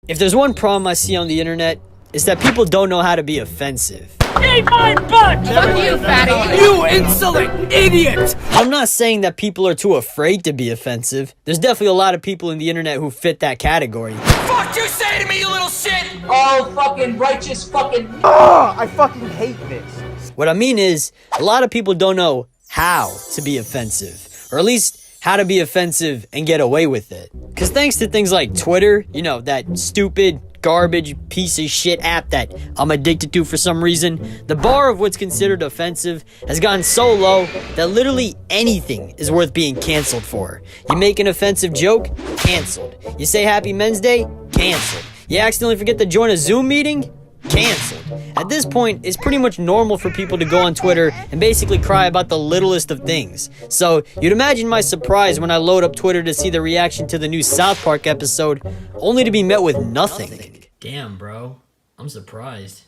If there's one problem I see on the internet, it's that people don't know how to be offensive. Eat my butt! Fuck you, fatty! You insolent idiot! I'm not saying that people are too afraid to be offensive. There's definitely a lot of people in the internet who fit that category. Fuck you say to me, you little shit! Oh, fucking righteous fucking... I fucking hate this. What I mean is, a lot of people don't know how to be offensive. Or at least how to be offensive and get away with it. Because thanks to things like Twitter, you know, that stupid, garbage, piece of shit app that I'm addicted to for some reason, the bar of what's considered offensive has gotten so low that literally anything is worth being canceled for. You make an offensive joke? Canceled. You say Happy Men's Day? Canceled. You accidentally forget to join a Zoom meeting? Canceled. At this point, it's pretty much normal for people to go on Twitter and basically cry about the littlest of things. So, you'd imagine my surprise when I load up Twitter to see the reaction to the new South Park episode, only to be met with nothing. Damn, bro. I'm surprised.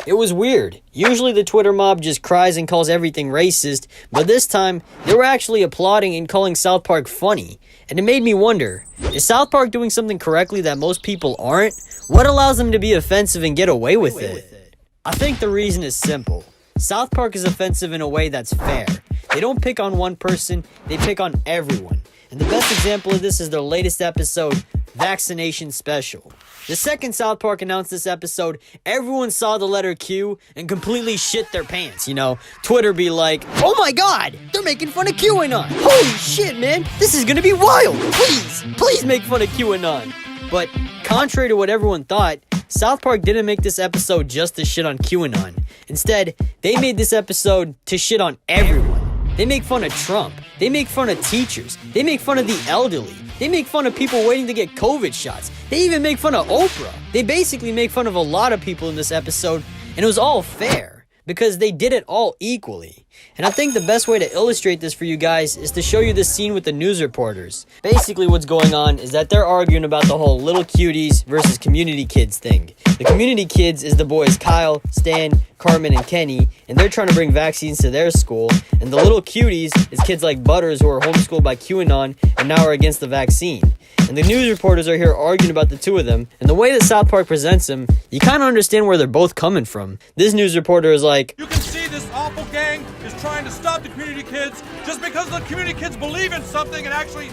It was weird. Usually the Twitter mob just cries and calls everything racist, but this time, they were actually applauding and calling South Park funny. And it made me wonder, is South Park doing something correctly that most people aren't? What allows them to be offensive and get away with it? I think the reason is simple. South Park is offensive in a way that's fair. They don't pick on one person, they pick on everyone. And the best example of this is their latest episode, Vaccination Special. The second South Park announced this episode, everyone saw the letter Q and completely shit their pants, you know. Twitter be like, oh my god, they're making fun of QAnon. Holy shit, man, this is gonna be wild. Please make fun of QAnon. But contrary to what everyone thought, South Park didn't make this episode just to shit on QAnon. Instead, they made this episode to shit on everyone. They make fun of Trump. They make fun of teachers. They make fun of the elderly. They make fun of people waiting to get COVID shots. They even make fun of Oprah. They basically make fun of a lot of people in this episode, and it was all fair, because they did it all equally. And I think the best way to illustrate this for you guys is to show you this scene with the news reporters. Basically what's going on is that they're arguing about the whole little cuties versus community kids thing. The community kids is the boys Kyle, Stan, Cartman, and Kenny, and they're trying to bring vaccines to their school. And the little cuties is kids like Butters who are homeschooled by QAnon and now are against the vaccine. And the news reporters are here arguing about the two of them. And the way that South Park presents them, you kind of understand where they're both coming from. This news reporter is like, you can see this awful gang is trying to stop the community kids just because the community kids believe in something and actually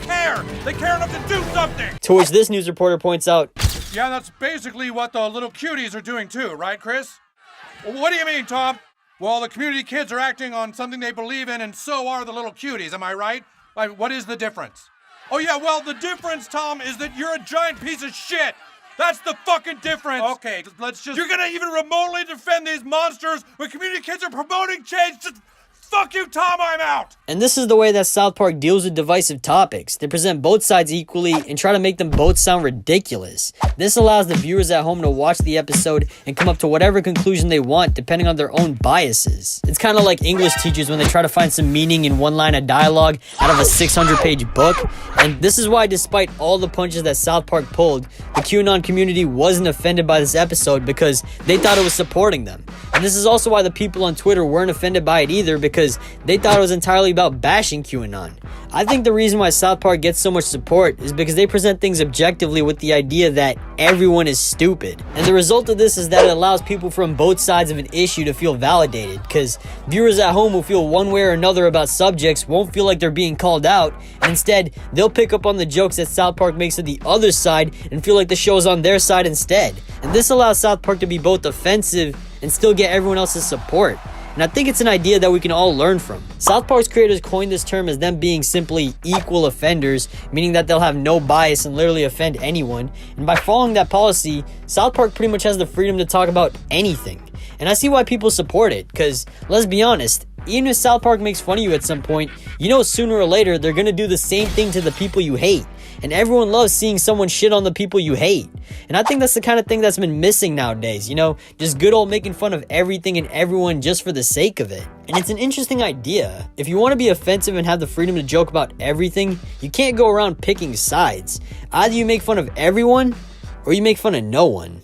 care. They care enough to do something. To which this news reporter points out, yeah, that's basically what the little cuties are doing too, right, Chris? Well, what do you mean, Tom? Well, the community kids are acting on something they believe in, and so are the little cuties, am I right? Like, what is the difference? Oh yeah, well, the difference, Tom, is that you're a giant piece of shit. That's the fucking difference. Okay, let's just... You're gonna even remotely defend these monsters when community kids are promoting change? Just fuck you, Tom, I'm out. And this is the way that South Park deals with divisive topics. They present both sides equally and try to make them both sound ridiculous. This allows the viewers at home to watch the episode and come up to whatever conclusion they want depending on their own biases. It's kind of like English teachers when they try to find some meaning in one line of dialogue out of a 600-page book. And this is why, despite all the punches that South Park pulled, the QAnon community wasn't offended by this episode because they thought it was supporting them. And this is also why the people on Twitter weren't offended by it either, because they thought it was entirely about bashing QAnon. I think the reason why South Park gets so much support is because they present things objectively with the idea that everyone is stupid. And the result of this is that it allows people from both sides of an issue to feel validated, because viewers at home who feel one way or another about subjects won't feel like they're being called out, and instead, they'll pick up on the jokes that South Park makes of the other side and feel like the show is on their side instead. And this allows South Park to be both offensive and still get everyone else's support. And I think it's an idea that we can all learn from. South Park's creators coined this term as them being simply equal offenders, meaning that they'll have no bias and literally offend anyone. And by following that policy, South Park pretty much has the freedom to talk about anything. And I see why people support it, because let's be honest, even if South Park makes fun of you at some point, you know sooner or later they're gonna do the same thing to the people you hate. And everyone loves seeing someone shit on the people you hate. And I think that's the kind of thing that's been missing nowadays, you know? Just good old making fun of everything and everyone just for the sake of it. And it's an interesting idea. If you want to be offensive and have the freedom to joke about everything, you can't go around picking sides. Either you make fun of everyone, or you make fun of no one.